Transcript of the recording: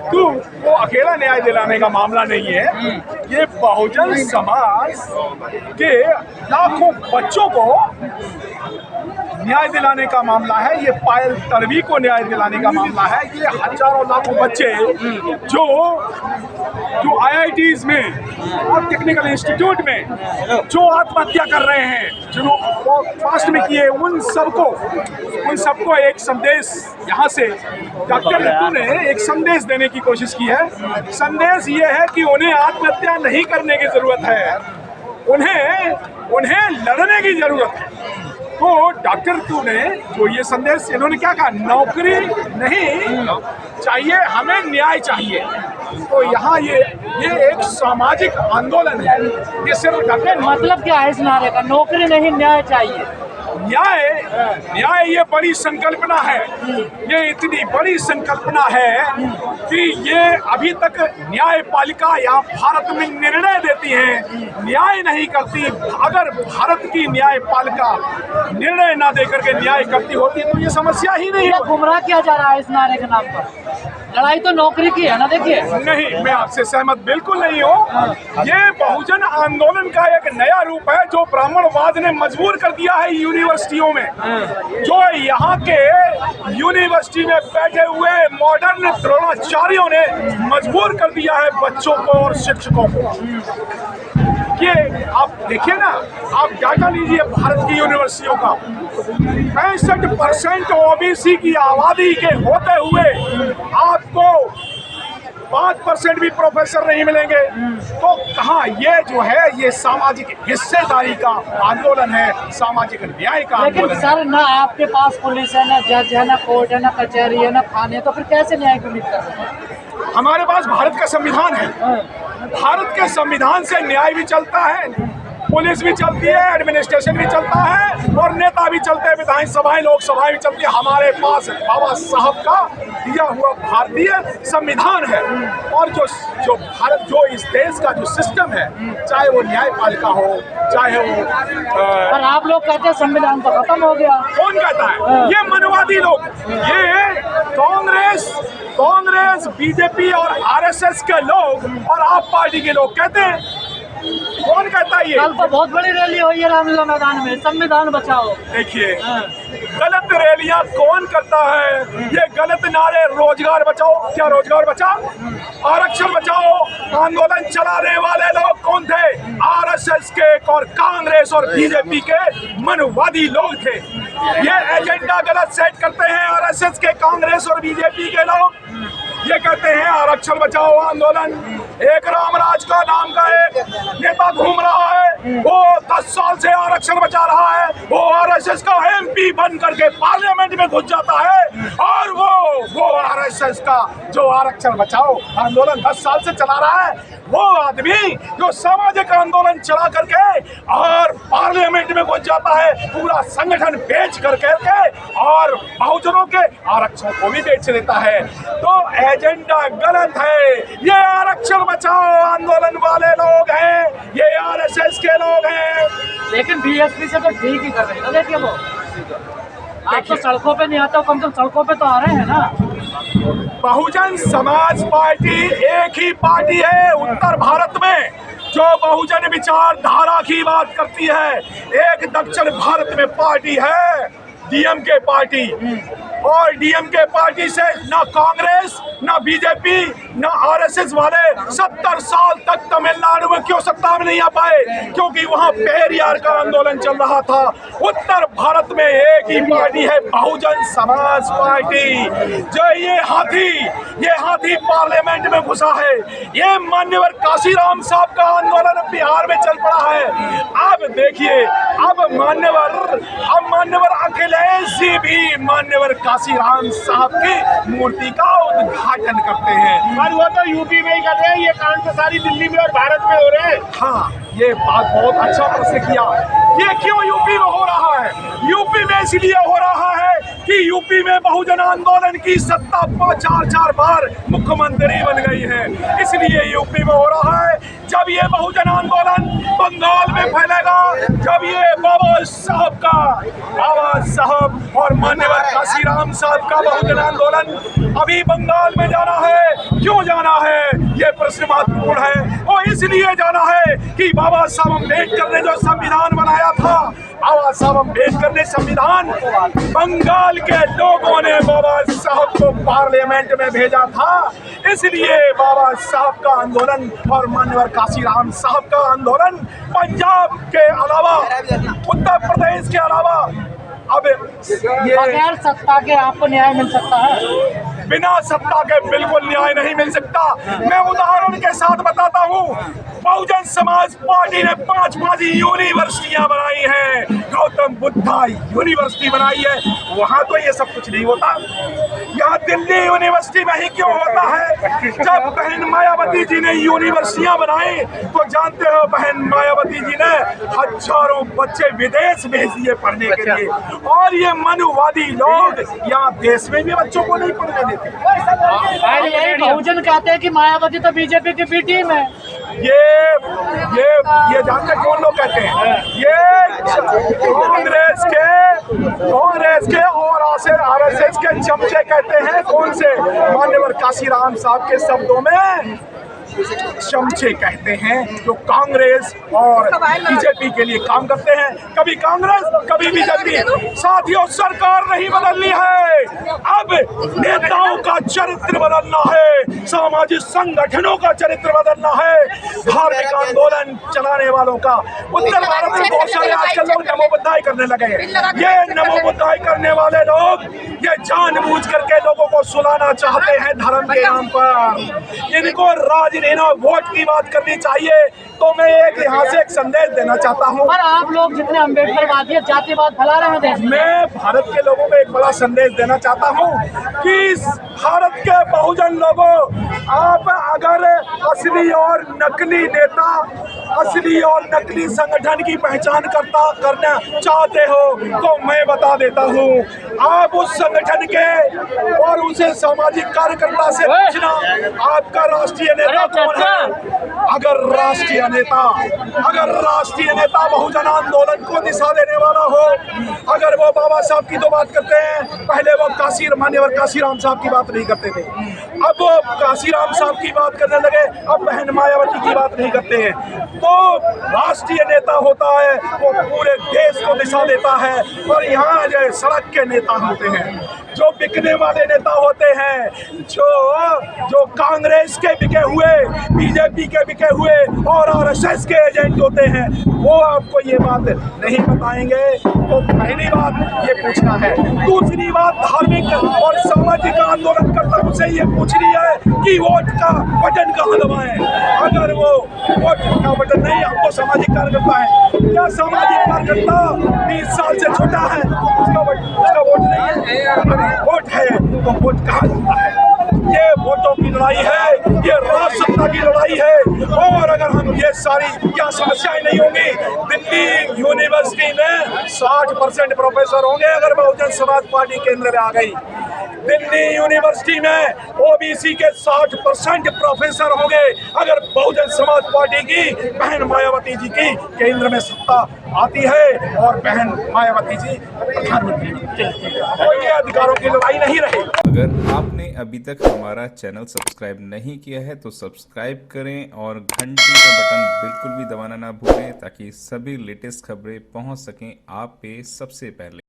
तो वो अकेला न्याय दिलाने का मामला नहीं है, ये बहुजन समाज के लाखों बच्चों को न्याय दिलाने का मामला है, ये पायल तड़वी को न्याय दिलाने का मामला है। ये हजारों लाखों बच्चे जो IITs में और टेक्निकल इंस्टीट्यूट में जो आत्महत्या कर रहे हैं, जो पास्ट में किए, उन सबको एक संदेश यहाँ से डॉक्टर रितु ने एक संदेश देने की कोशिश की है। संदेश ये है कि उन्हें आत्महत्या नहीं करने की जरूरत है, उन्हें लड़ने की जरूरत है। तो डॉक्टर रितु ने जो ये संदेश, इन्होंने क्या कहा, नौकरी नहीं चाहिए, हमें न्याय चाहिए। तो यहाँ ये एक सामाजिक आंदोलन है। ये सिर्फ डॉक्टर, मतलब क्या है इस नारे का, नौकरी नहीं न्याय चाहिए? न्याय ये बड़ी संकल्पना है, ये इतनी बड़ी संकल्पना है कि ये अभी तक न्यायपालिका यहाँ भारत में निर्णय देती है, न्याय नहीं करती। अगर भारत की न्यायपालिका निर्णय ना देकर के न्याय करती होती तो ये समस्या ही नहीं है। गुमराह किया जा रहा है इस नारे के नाम पर। लड़ाई तो नौकरी की है ना। देखिए, नहीं, मैं आपसे सहमत बिल्कुल नहीं हूँ। ये बहुजन आंदोलन का एक नया रूप है जो ब्राह्मणवाद ने मजबूर कर दिया है यूनिवर्सिटियों में। जो यहाँ के यूनिवर्सिटी में बैठे हुए मॉडर्न द्रोणाचार्यों ने मजबूर कर दिया है बच्चों को और शिक्षकों को। कि आप देखिए ना, आप डाटा लीजिए भारत की यूनिवर्सिटियों का, 65% ओबीसी की आबादी के होते हुए आपको 5% भी प्रोफेसर नहीं मिलेंगे। तो कहाँ, ये जो है ये सामाजिक हिस्सेदारी का आंदोलन है, सामाजिक न्याय का आंदोलन। लेकिन सर, ना आपके पास पुलिस है, ना जज है, ना कोर्ट है, ना कचहरी है, ना थाने, तो फिर कैसे न्याय की उम्मीद कर रहे हैं? हमारे पास भारत का संविधान है, भारत के संविधान से न्याय भी चलता है, पुलिस भी चलती है, एडमिनिस्ट्रेशन भी चलता है और नेता भी चलते हैं, विधानसभाएं, लोकसभाएं भी चलती है। हमारे पास बाबा साहब का दिया हुआ भारतीय संविधान है। और जो भारत, जो इस देश का जो सिस्टम है, चाहे वो न्यायपालिका हो, चाहे वो पर आप लोग कहते हैं संविधान तो खत्म हो गया। कौन कहता है? ये मनवादी लोग, ये कांग्रेस, बीजेपी और आरएसएस के लोग और आप पार्टी के लोग कहते हैं। कौन कहता है ये? कल तो बहुत बड़ी रैली हुई है रामलीला मैदान में, संविधान बचाओ। देखिए, गलत रैलियां कौन करता है? ये गलत नारे, रोजगार बचाओ, क्या रोजगार बचाओ, आरक्षण बचाओ, आंदोलन चलाने वाले लोग कौन थे? आरएसएस के और कांग्रेस और बीजेपी के मनवादी लोग थे। ये एजेंडा गलत सेट करते हैं आरएसएस के, कांग्रेस और बीजेपी के लोग। ये कहते हैं आरक्षण बचाओ आंदोलन। एक रामराज का नाम का एक नेता घूम रहा है, वो 10 साल से आरक्षण बचा रहा है, वो आरएसएस का एमपी बन करके पार्लियामेंट में घुस जाता है और वो आरएसएस का जो आरक्षण बचाओ आंदोलन 10 साल से चला रहा है, वो आदमी जो सामाजिक आंदोलन चला करके और पार्लियामेंट में घुस जाता है, पूरा संगठन बेच करके और बहुजनों के आरक्षण को भी बेच देता है। तो एजेंडा गलत है। ये आरक्षण बचाओ आंदोलन वाले लोग हैं, ये आरएसएस के लोग हैं। लेकिन बीएसपी से तो ठीक ही कर रहे हैं। देखिए, वो आप तो सड़कों पे नहीं आता, कम से कम सड़कों पे तो आ रहे हैं ना। बहुजन समाज पार्टी एक ही पार्टी है उत्तर भारत में जो बहुजन विचारधारा की बात करती है। एक दक्षिण भारत में पार्टी है डीएमके पार्टी, और डीएमके पार्टी से ना कांग्रेस, ना बीजेपी, ना आरएसएस वाले 70 साल तक तमिलनाडु में क्यों सत्ता में नहीं आ पाए? क्योंकि वहां पेरियार का आंदोलन चल रहा था। उत्तर भारत में एक ही पार्टी है, बहुजन समाज पार्टी। जो ये हाथी पार्लियामेंट में घुसा है, ये मान्यवर काशीराम साहब का आंदोलन बिहार में चल पड़ा है। अब देखिए, अब मान्यवर अखिलेश जी भी मान्यवर काशीराम साहब की मूर्ति का उद्घाटन करते हैं। और वो तो यूपी में ही कर रहे हैं, ये कांड तो सारी दिल्ली में और भारत में हो रहे हैं। हाँ, ये बात बहुत अच्छा प्रश्न किया। ये क्यों यूपी में हो रहा है? यूपी में इसलिए हो रहा है कि यूपी में बहुजन आंदोलन की सत्ता 4 बार मुख्यमंत्री बन गई है, इसलिए यूपी में हो रहा है। जब ये बहुजन आंदोलन बंगाल में फैलेगा, जब ये बाबा साहब और मान्यवर काशीराम साहब का बहुजन आंदोलन अभी बंगाल में जाना है। क्यों जाना है ये प्रश्न महत्वपूर्ण है। वो इसलिए जाना है कि बाबा साहब अम्बेडकर ने जो संविधान बनाया था, बाबा साहब अम्बेडकर ने संविधान, बंगाल के लोगों ने बाबा साहब को पार्लियामेंट में भेजा था। इसलिए बाबा साहब का आंदोलन और मान्यवर काशीराम साहब का आंदोलन पंजाब के अलावा, उत्तर प्रदेश के अलावा, अब ये बगैर सत्ता के आपको न्याय मिल सकता है? बिना सत्ता के बिल्कुल न्याय नहीं मिल सकता। मैं उदाहरण के साथ बताता हूँ। बहुजन समाज पार्टी ने 5 यूनिवर्सिटियां बनाई हैं। गौतम बुद्धा यूनिवर्सिटी बनाई है, वहां तो ये सब कुछ नहीं होता। यहाँ दिल्ली यूनिवर्सिटी में ही क्यों होता है? जब बहन मायावती जी ने यूनिवर्सिटियां बनाई तो जानते हो बहन मायावती जी ने हजारों बच्चे विदेश भेज दिए पढ़ने के लिए। और ये मनुवादी लोग यहाँ देश में भी बच्चों को नहीं पढ़ने देते। बहुजन कहते हैं कि मायावती तो बीजेपी की बी टीम है। ये जानते कौन लोग कहते हैं? ये कांग्रेस के और आरएसएस के चमचे कहते हैं। कौन से? मान्यवर काशीराम साहब के शब्दों में चमचे कहते हैं, जो कांग्रेस और बीजेपी के लिए काम करते हैं। कभी कांग्रेस कभी बीजेपी। साथियों, सरकार नहीं बदलनी है, अब नेताओं का चरित्र बदलना है, सामाजिक संगठनों का चरित्र बदलना है, धार्मिक आंदोलन चलाने वालों का। उत्तर भारत में बहुत सारे आजकल लोग नमो बुद्धाई करने लगे हैं। ये नमो बुद्धाई करने वाले लोग ये जानबूझ करके लोगों को सुलाना चाहते हैं धर्म के नाम पर। इनको वोट की बात करनी चाहिए। तो मैं यहाँ से एक संदेश देना चाहता हूँ। पर आप लोग जितने अम्बेडकरवादी जातिवाद फैला रहे हैं देश में, मैं भारत के लोगों को एक बड़ा संदेश देना चाहता हूँ कि भारत के बहुजन लोगों, आप अगर असली और नकली नेता, असली और नकली संगठन की पहचान करना चाहते हो तो मैं बता देता हूँ, आप उस संगठन के और उसे सामाजिक कार्यकर्ता से पूछना आपका राष्ट्रीय नेता कौन है। अगर राष्ट्रीय नेता बहुजन आंदोलन को दिशा देने वाला हो, अगर वो बाबा साहब की तो बात करते हैं, पहले वो मान्यवर काशीराम साहब की बात नहीं करते थे, अब वो काशीराम साहब की बात करने लगे, अब बहन मायावती की बात नहीं करते हैं। तो राष्ट्रीय नेता होता है वो पूरे देश को दिशा देता है। और यहाँ जो सड़क के नेता होते हैं, जो बिकने वाले नेता होते हैं, जो कांग्रेस के बिके हुए, बीजेपी के बिके हुए और आरएसएस के एजेंट होते हैं, वो आपको ये बात नहीं बताएंगे। तो पहली बात ये पूछना है। दूसरी बात, धार्मिक और सामाजिक आंदोलनकर्ताओं से ये पूछनी है कि वोट का बटन कहाँ दबाएं। अगर वो वोट का बटन नहीं, आपको सामाजिक कार्यकर्ता है, क्या सामाजिक कार्यकर्ता 20 साल से छोटा है, उसका वोट नहीं है? वोट है तो वोट कहाँ जाता है? ये वोटों की लड़ाई है, ये राष्ट्रसत्ता की लड़ाई है। और अगर हम ये सारी क्या समस्याएं नहीं होंगी, दिल्ली यूनिवर्सिटी में 60% प्रोफेसर होंगे अगर बहुजन समाज पार्टी केंद्र में आ गई। दिल्ली यूनिवर्सिटी में ओबीसी के 60% प्रोफेसर होंगे अगर बहुजन समाज पार्टी की बहन मायावती जी की केंद्र में सत्ता आती है और बहन मायावती जी प्रधानमंत्री। तो ये अधिकारों की लड़ाई नहीं रही। अगर आपने अभी तक हमारा चैनल सब्सक्राइब नहीं किया है तो सब्सक्राइब करें और घंटी का बटन बिल्कुल भी दबाना ना भूलें ताकि सभी लेटेस्ट खबरें पहुंच सकें आप पे सबसे पहले।